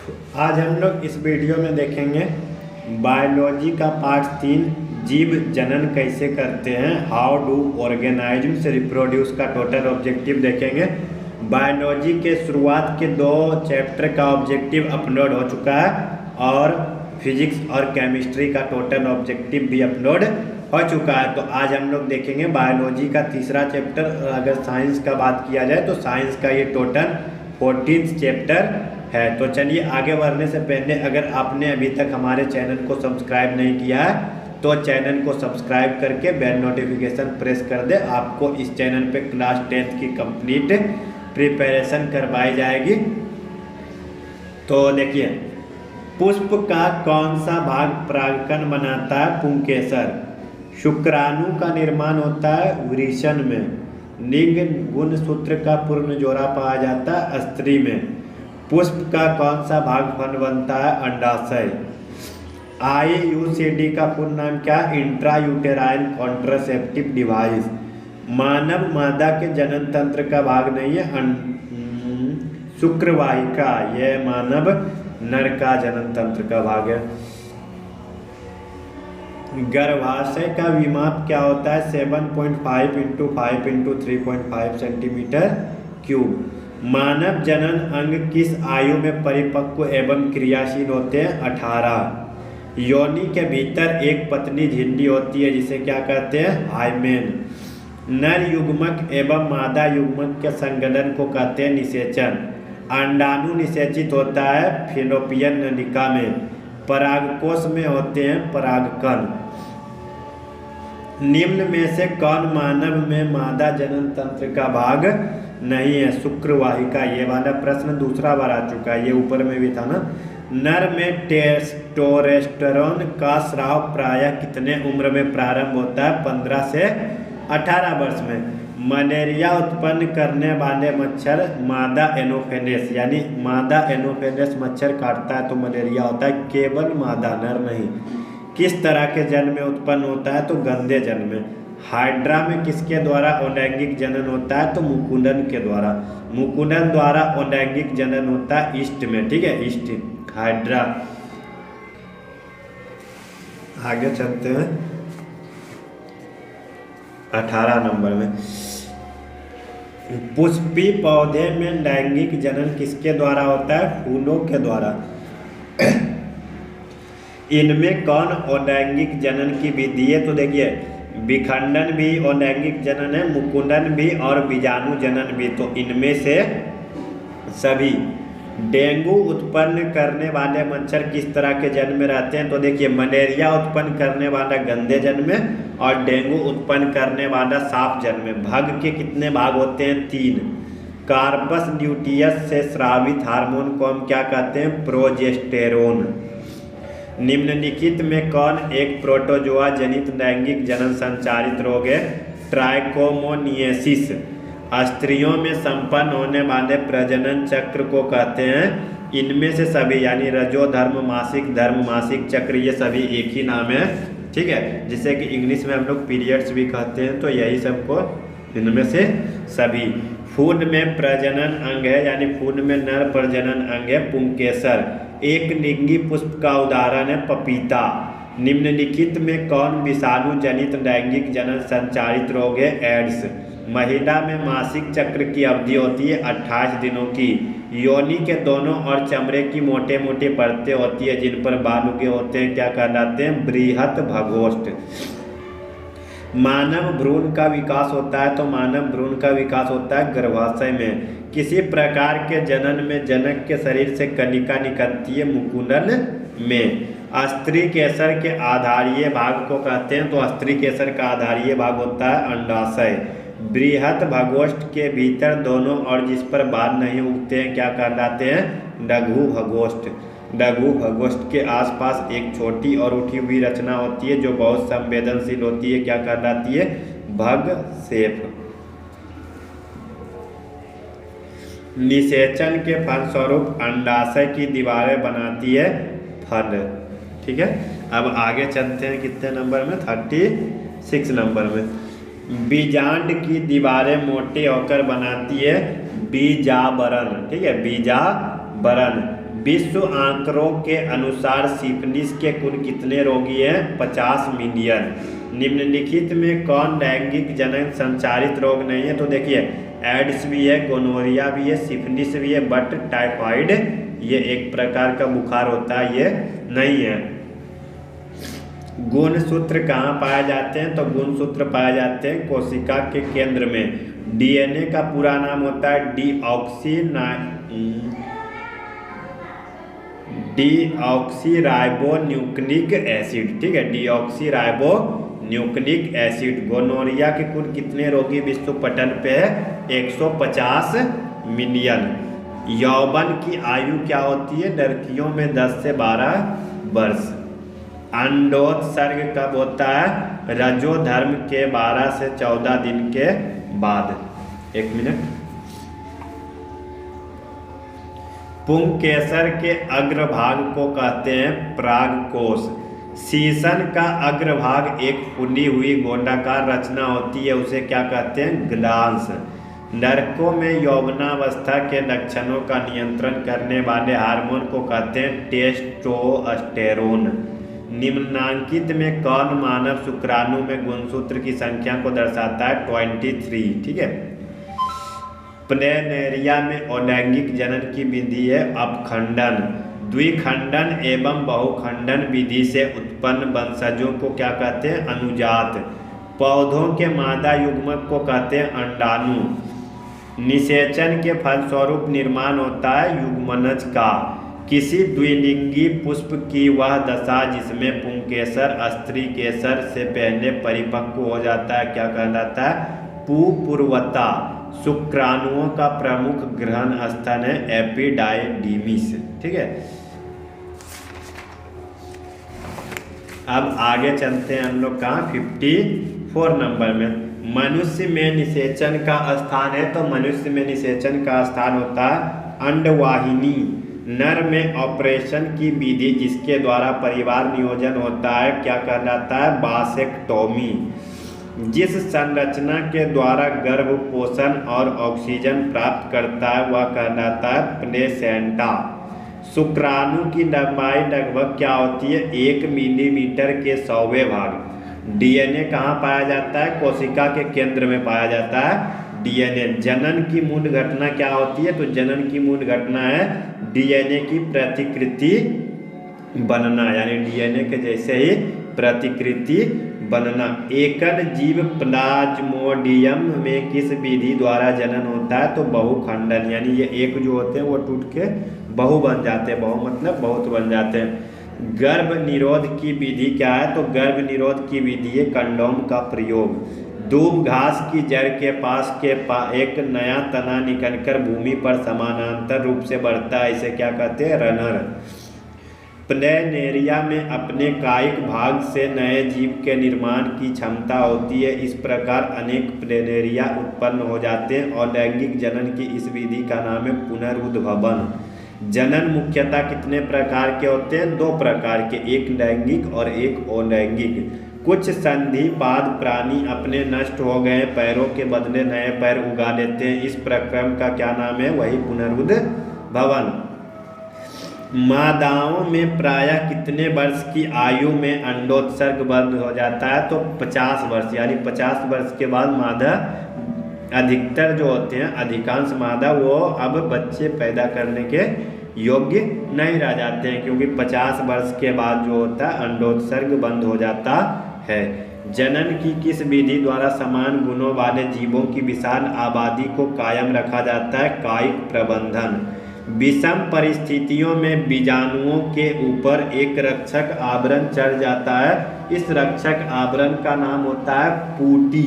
आज हम लोग इस वीडियो में देखेंगे बायोलॉजी का पार्ट 3 जीव जनन कैसे करते हैं, हाउ डू ऑर्गेनाइजम्स रिप्रोड्यूस का टोटल ऑब्जेक्टिव देखेंगे। बायोलॉजी के शुरुआत के 2 चैप्टर का ऑब्जेक्टिव अपलोड हो चुका है और फिजिक्स और केमिस्ट्री का टोटल ऑब्जेक्टिव भी अपलोड हो चुका है। तो आज हम लोग देखेंगे बायोलॉजी का तीसरा चैप्टर। अगर साइंस का बात किया जाए तो साइंस का ये टोटल 14th चैप्टर है। तो चलिए आगे बढ़ने से पहले अगर आपने अभी तक हमारे चैनल को सब्सक्राइब नहीं किया है तो चैनल को सब्सक्राइब करके बेल नोटिफिकेशन प्रेस कर दे। आपको इस चैनल पे क्लास 10th की कंप्लीट प्रिपरेशन करवाई जाएगी। तो देखिए, पुष्प का कौन सा भाग परागकण बनाता है? पुंकेसर। शुक्राणु का निर्माण होता है वृषण में। लिंग गुणसूत्र का पूर्ण जोड़ा पाया जाता है स्त्री में। पुष्प का कौन सा भाग फल बनता है? अंडाशय। IUCD का पूर्ण नाम क्या? Intrauterine contraceptive device. मानव मादा के जनन तंत्र का भाग नहीं है शुक्रवाहिका, यह मानव नर का जनन तंत्र का भाग है। गर्भाशय का विमाप क्या होता है? 7.5 × 5 × 3.5 सेंटीमीटर क्यूब। मानव जनन अंग किस आयु में परिपक्व एवं क्रियाशील होते हैं? 18। योनि के भीतर एक पतली झिल्ली होती है जिसे क्या कहते हैं? हाइमेन। नर युग्मक एवं मादा युग्मक के संगठन को कहते हैं निषेचन। अंडाणु निषेचित होता है फैलोपियन नलिका में। परागकोश में होते हैं परागकण। निम्न में से कौन मानव में मादा जनन तंत्र का भाग नहीं है? शुक्रवाहिका। ये वाला प्रश्न दूसरा बार आ चुका है, ये ऊपर में भी था ना। नर में टेस्टोस्टेरोन का स्राव प्रायः कितने उम्र में प्रारंभ होता है? 15 से 18 वर्ष में। मलेरिया उत्पन्न करने वाले मच्छर मादा एनोफेलेस, यानी मादा एनोफेलेस मच्छर काटता है तो मलेरिया होता है, केवल मादा, नर नहीं। किस तरह के जल में उत्पन्न होता है? तो गंदे जल में। हाइड्रा में किसके द्वारा अलैंगिक जनन होता है? तो मुकुंदन के द्वारा। मुकुंदन द्वारा अलैंगिक जनन होता है ईस्ट में, ठीक है, ईस्ट हाइड्रा। आगे चलते हैं 18 नंबर में। पुष्पी पौधे में लैंगिक जनन किसके द्वारा होता है? फूलों के द्वारा। इनमें कौन अलैंगिक जनन की विधि है? तो देखिए, विखंडन भी अलैंगिक जनन है, मुकुंदन भी और बीजाणु जनन भी। तो इनमें से सभी। डेंगू उत्पन्न करने वाले मच्छर किस तरह के जल में रहते हैं? तो देखिए, मलेरिया उत्पन्न करने वाला गंदे जल में और डेंगू उत्पन्न करने वाला साफ जल में। भग के कितने भाग होते हैं? 3। कार्पस ल्यूटियस से स्रावित हार्मोन को हम क्या कहते हैं? प्रोजेस्टेरोन। निम्नलिखित में कौन एक प्रोटोजोआ जनित लैंगिक जनन संचारित रोग है? ट्राइकोमोनियसिस। स्त्रियों में संपन्न होने वाले प्रजनन चक्र को कहते हैं। इनमें से सभी, यानी रजोधर्म, मासिक धर्म, मासिक चक्र, ये सभी एक ही नाम है, ठीक है, जिसे कि इंग्लिश में हम लोग पीरियड्स भी कहते हैं। तो यही सबको, इनमें से सभी। फूल में प्रजनन अंग है, यानी फूल में नर प्रजनन अंग है पुंकेसर। एक लिंगी पुष्प का उदाहरण है पपीता। निम्नलिखित में कौन विषाणु जनित लैंगिक जनन संचारित रोग है? एड्स। महिला में मासिक चक्र की अवधि होती है 28 दिनों की। योनि के दोनों और चमड़े की मोटे मोटे परतें होती है जिन पर बाल उगे होते हैं, क्या कहलाते हैं? बृहत भगोष्ठ। मानव भ्रूण का विकास होता है, तो मानव भ्रूण का विकास होता है गर्भाशय में। किसी प्रकार के जनन में जनक के शरीर से कनिका निकलती है मुकुंदन में। स्त्री केसर के आधारीय भाग को कहते हैं, तो स्त्री केसर का आधारीय भाग होता है अंडाशय। बृहत भगोष्ठ के भीतर दोनों और जिस पर बाल नहीं उगते हैं क्या कहलाते हैं? लघु भगोष्ठ। लघु भगोष्ठ के आसपास एक छोटी और उठी हुई रचना होती है जो बहुत संवेदनशील होती है, क्या कहलाती है? भग शेप। निषेचन के फलस्वरूप अंडाशय की दीवारें बनाती है फल, ठीक है। अब आगे चलते हैं कितने नंबर में? 36 नंबर में। बीजांड की दीवारें मोटी होकर बनाती है बीजावरण, ठीक है, बीजावरण। विश्व आंकड़ों के अनुसार सिफिलिस के कुल कितने रोगी हैं? 50 मिलियन। निम्नलिखित में कौन लैंगिक जनन संचारित रोग नहीं है? तो देखिए एड्स भी है, गोनोरिया भी है, सिफिलिस भी है, बट टाइफाइड ये एक प्रकार का बुखार होता है, ये नहीं है। गुणसूत्र कहाँ पाए जाते हैं? तो गुणसूत्र पाए जाते हैं कोशिका के केंद्र में। डीएनए का पूरा नाम होता है डीऑक्सीराइबोन्यूक्लिक एसिड, ठीक है, डीऑक्सीराइबोन्यूक्लिक एसिड। गोनोरिया के कुल कितने रोगी विश्व पटल पे है? 150 मिलियन। यौवन की आयु क्या होती है लड़कियों में? 10 से 12 वर्ष। अंडोत्सर्ग कब होता है? रजोधर्म के 12 से 14 दिन के बाद। 1 मिनट। पुंकेसर के अग्रभाग को कहते हैं परागकोश। शीशन का अग्रभाग एक फूली हुई गोलाकार रचना होती है, उसे क्या कहते हैं? ग्लांस। लड़कों में यौवनावस्था के लक्षणों का नियंत्रण करने वाले हार्मोन को कहते हैं टेस्टोस्टेरोन। निम्नांकित में कौन मानव शुक्राणु में गुणसूत्र की संख्या को दर्शाता है? 23, ठीक है। प्लेनेरिया में अलैंगिक जनन की विधि है अपखंडन। द्विखंडन एवं बहुखंडन विधि से उत्पन्न वंशजों को क्या कहते हैं? अनुजात। पौधों के मादा युग्मक को कहते हैं अंडाणु। निषेचन के फलस्वरूप निर्माण होता है युग्मनज का। किसी द्विलिंगी पुष्प की वह दशा जिसमें पुंकेसर स्त्री केसर से पहले परिपक्व हो जाता है क्या कहलाता है? पुपूर्वता। शुक्राणुओं का प्रमुख ग्रहण स्थल है एपिडाइडिमिस, ठीक है। अब आगे चलते हैं हम लोग कहाँ? 54 नंबर में। मनुष्य में निषेचन का स्थान है, तो मनुष्य में निषेचन का स्थान होता है अंडवाहिनी। नर में ऑपरेशन की विधि जिसके द्वारा परिवार नियोजन होता है क्या कहलाता है? वासेक्टोमी। जिस संरचना के द्वारा गर्भ पोषण और ऑक्सीजन प्राप्त करता है वह कहलाता है प्लेसेंटा। शुक्राणु की लंबाई लगभग क्या होती है? 1 मिलीमीटर के 100वें भाग। डीएनए कहाँ पाया जाता है? कोशिका के केंद्र में पाया जाता है डीएनए। जनन की मूल घटना क्या होती है? तो जनन की मूल घटना है डीएनए की प्रतिकृति बनना, यानी डीएनए के जैसे ही प्रतिकृति बनना। एकल जीव प्लाज्मोडियम में किस विधि द्वारा जनन होता है? तो बहुखंडन, यानी ये एक जो होते हैं वो टूट के बहु बन जाते हैं। बहु मतलब बहुत बन जाते हैं। गर्भ निरोध की विधि क्या है? तो गर्भ निरोध की विधि है कंडोम का प्रयोग। दूब घास की जड़ के पास एक नया तना निकलकर भूमि पर समानांतर रूप से बढ़ता है, इसे क्या कहते हैं? रनर। प्लेनेरिया में अपने कायिक भाग से नए जीव के निर्माण की क्षमता होती है। इस प्रकार अनेक प्लेनेरिया उत्पन्न हो जाते हैं और लैंगिक जनन की इस विधि का नाम है पुनरुद्भवन। जनन मुख्यतः कितने प्रकार के होते हैं? 2 प्रकार के, एक लैंगिक और एक अलैंगिक। कुछ संधिपाद प्राणी अपने नष्ट हो गए पैरों के बदले नए पैर उगा लेते हैं, इस प्रक्रम का क्या नाम है? वही पुनरुद्भवन। मादाओं में प्रायः कितने वर्ष की आयु में अंडोत्सर्ग बंद हो जाता है? तो 50 वर्ष, यानी 50 वर्ष के बाद मादा अधिकतर जो होते हैं, अधिकांश मादा वो अब बच्चे पैदा करने के योग्य नहीं रह जाते हैं, क्योंकि 50 वर्ष के बाद जो होता है अंडोत्सर्ग बंद हो जाता है। जनन की किस विधि द्वारा समान गुणों वाले जीवों की विशाल आबादी को कायम रखा जाता है? कायिक प्रबंधन। विषम परिस्थितियों में बीजाणुओं के ऊपर एक रक्षक आवरण चढ़ जाता है, इस रक्षक आवरण का नाम होता है पूटी,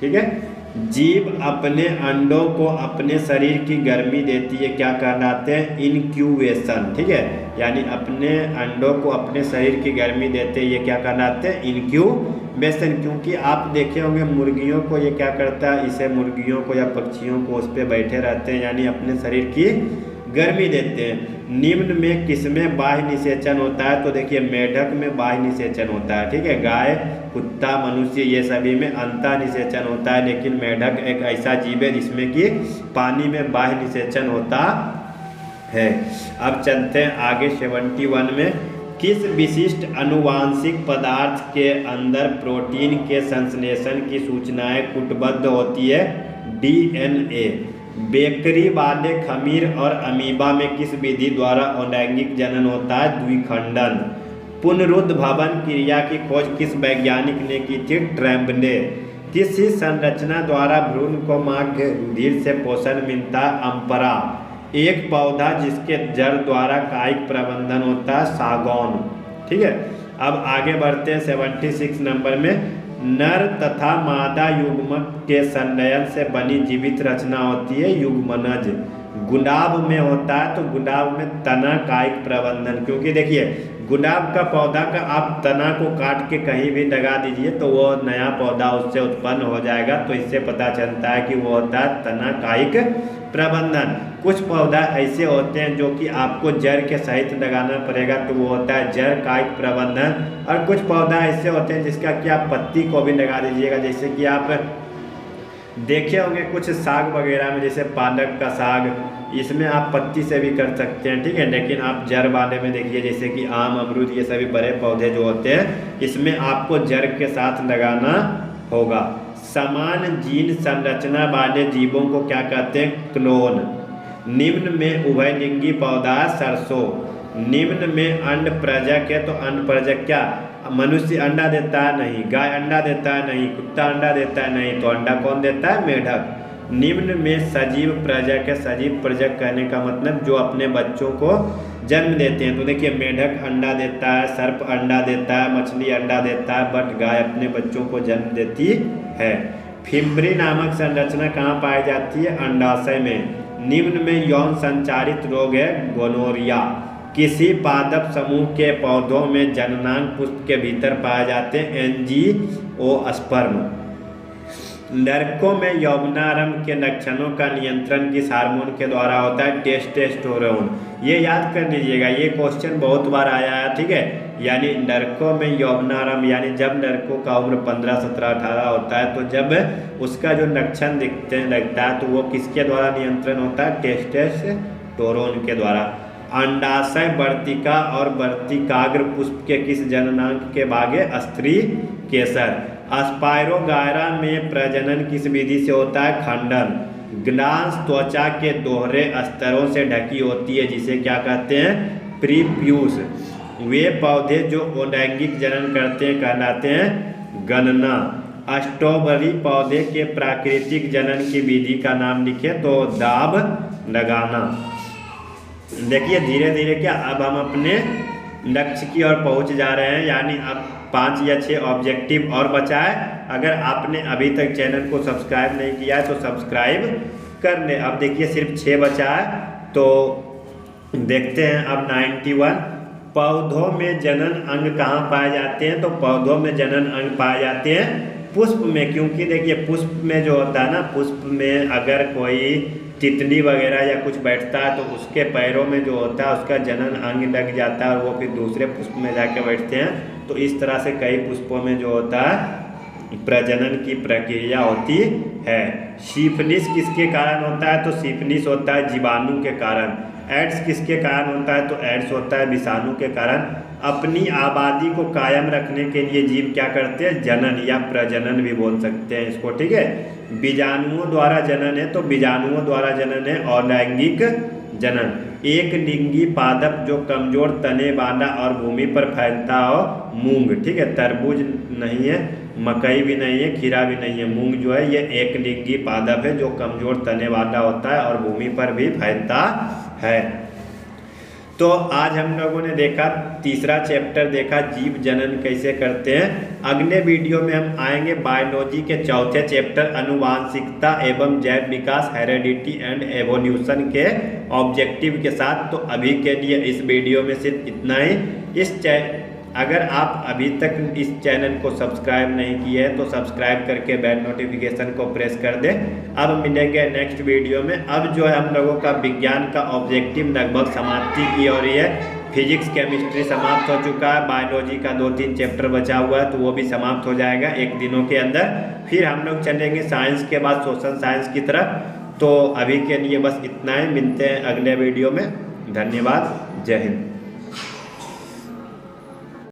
ठीक है। जीव अपने अंडों को अपने शरीर की गर्मी देती है, क्या कहलाते हैं? इनक्यूबेशन, ठीक है, यानी अपने अंडों को अपने शरीर की गर्मी देते हैं, ये क्या कहलाते हैं? इनक्यूबेशन। क्योंकि आप देखे होंगे मुर्गियों को ये क्या करता है, इसे मुर्गियों को या पक्षियों को उस पर बैठे रहते हैं, यानी अपने शरीर की गर्मी देते हैं। निम्न में किसमें बाह्य निषेचन होता है? तो देखिए मेढक में बाह्य निषेचन होता है, ठीक है। गाय, कुत्ता, मनुष्य ये सभी में अंतः निषेचन होता है, लेकिन मेढक एक ऐसा जीव है जिसमें कि पानी में बाह्य निषेचन होता है। अब चलते हैं आगे 71 में। किस विशिष्ट आनुवांशिक पदार्थ के अंदर प्रोटीन के संश्लेषण की सूचनाएं कूटबद्ध होती है? DNA। बेकरी वाले खमीर और अमीबा में किस विधि द्वारा अलैंगिक जनन होता है? द्विखंडन। पुनरुद्भवन क्रिया की खोज किस वैज्ञानिक ने की थी? ट्रेम्बले। किसी संरचना द्वारा भ्रूण को मां के रुधिर से पोषण मिलता है? अम्परा। एक पौधा जिसके जड़ द्वारा कायिक प्रबंधन होता है? सागौन। ठीक है, अब आगे बढ़ते हैं 76 नंबर में। नर तथा मादा युग्मक के संलयन से बनी जीवित रचना होती है? युग्मनज। गुलाब में होता है तो गुलाब में तना कायिक प्रबंधन, क्योंकि देखिए गुलाब का पौधा का आप तना को काट के कहीं भी लगा दीजिए तो वो नया पौधा उससे उत्पन्न हो जाएगा। तो इससे पता चलता है कि वो होता है तना कायिक प्रबंधन। कुछ पौधा ऐसे होते हैं जो कि आपको जड़ के सहित लगाना पड़ेगा तो वो होता है जड़ कायिक प्रबंधन। और कुछ पौधा ऐसे होते हैं जिसका कि आप पत्ती को भी लगा दीजिएगा, जैसे कि आप देखे होंगे कुछ साग वगैरह में, जैसे पालक का साग, इसमें आप पत्ती से भी कर सकते हैं। ठीक है, लेकिन आप जड़ वाले में देखिए जैसे कि आम, अमरूद, ये सभी बड़े पौधे जो होते हैं इसमें आपको जड़ के साथ लगाना होगा। समान जीन संरचना वाले जीवों को क्या कहते हैं? क्लोन। निम्न में उभयलिंगी पौधा सरसों। निम्न में अंड प्रजक है तो अंड प्रजक क्या? मनुष्य अंडा देता है? नहीं। गाय अंडा देता है? नहीं। कुत्ता अंडा देता है? नहीं। तो अंडा कौन देता है? मेढक। निम्न में सजीव प्रजक है। सजीव प्रजक कहने का मतलब जो अपने बच्चों को जन्म देते हैं। तो देखिए मेढक अंडा देता है, सर्प अंडा देता है, मछली अंडा देता है, बट गाय अपने बच्चों को जन्म देती है। फिम्बरी नामक संरचना कहाँ पाई जाती है? अंडाशय में। निम्न में यौन संचारित रोग है? गोनोरिया। किसी पादप समूह के पौधों में जननांग पुष्प के भीतर पाए जाते हैं? एंजियोस्पर्म। लड़कों में यौवनारंभ के लक्षणों का नियंत्रण किस हार्मोन के द्वारा होता है? टेस्टोस्टेरोन। ये याद कर लीजिएगा, ये क्वेश्चन बहुत बार आया है। ठीक है, यानी लड़कों में यौवनारंभ यानी जब लड़कों का उम्र 15, 17, 18 होता है तो जब उसका जो लक्षण दिखने लगता है तो वो किसके द्वारा नियंत्रण होता है? टेस्टोस्टेरोन के द्वारा। अंडाशय वर्तिका और वर्तिकाग्र पुष्प के किस जननांग के भाग है? स्त्री केसर। स्पाइरोगायरा में प्रजनन किस विधि से होता है? खंडन। ग्लांस त्वचा के दोहरे स्तरों से ढकी होती है जिसे क्या कहते हैं? प्रीप्यूस। वे पौधे जो अलैंगिक जनन करते हैं कहलाते हैं? गणना। स्ट्रॉबेरी पौधे के प्राकृतिक जनन की विधि का नाम लिखे तो दाब लगाना। देखिए धीरे धीरे क्या अब हम अपने लक्ष्य की ओर पहुंच जा रहे हैं, यानी अब 5 या 6 ऑब्जेक्टिव और बचा है। अगर आपने अभी तक चैनल को सब्सक्राइब नहीं किया है तो सब्सक्राइब कर ले। अब देखिए सिर्फ 6 बचा है तो देखते हैं अब 91। पौधों में जनन अंग कहाँ पाए जाते हैं? तो पौधों में जनन अंग पाए जाते हैं पुष्प में, क्योंकि देखिए पुष्प में जो होता है ना, पुष्प में अगर कोई तितली वगैरह या कुछ बैठता है तो उसके पैरों में जो होता है उसका जनन अंग लग जाता है और वो फिर दूसरे पुष्प में जाके बैठते हैं। तो इस तरह से कई पुष्पों में जो होता है प्रजनन की प्रक्रिया होती है। सिफिलिस किसके कारण होता है? तो सिफिलिस होता है जीवाणु के कारण। एड्स किसके कारण होता है? तो एड्स होता है विषाणु के कारण। अपनी आबादी को कायम रखने के लिए जीव क्या करते हैं? जनन या प्रजनन भी बोल सकते हैं इसको। ठीक है, बीजाणुओं द्वारा जनन है तो बीजाणुओं द्वारा जनन है अलैंगिक जनन। एक लिंगी पादप जो कमजोर तने वाला और भूमि पर फैलता हो? मूंग। ठीक है, तरबूज नहीं है, मकई भी नहीं है, खीरा भी नहीं है। मूंग जो है ये एक लिंगी पादप है जो कमजोर तने वाला होता है और भूमि पर भी फैलता है। तो आज हम लोगों ने देखा तीसरा चैप्टर देखा जीव जनन कैसे करते हैं। अगले वीडियो में हम आएंगे बायोलॉजी के चौथे चैप्टर अनुवांशिकता एवं जैव विकास हेरेडिटी एंड एवोल्यूशन के ऑब्जेक्टिव के साथ। तो अभी के लिए इस वीडियो में सिर्फ इतना ही। अगर आप अभी तक इस चैनल को सब्सक्राइब नहीं किए हैं तो सब्सक्राइब करके बेल नोटिफिकेशन को प्रेस कर दें। अब मिलेंगे नेक्स्ट वीडियो में। अब जो है हम लोगों का विज्ञान का ऑब्जेक्टिव लगभग समाप्ति की ओर है। फिजिक्स केमिस्ट्री समाप्त हो चुका है, बायोलॉजी का 2-3 चैप्टर बचा हुआ है तो वो भी समाप्त हो जाएगा 1 दिनों के अंदर। फिर हम लोग चलेंगे साइंस के बाद सोशल साइंस की तरफ। तो अभी के लिए बस इतना ही, मिलते हैं अगले वीडियो में। धन्यवाद। जय हिंद।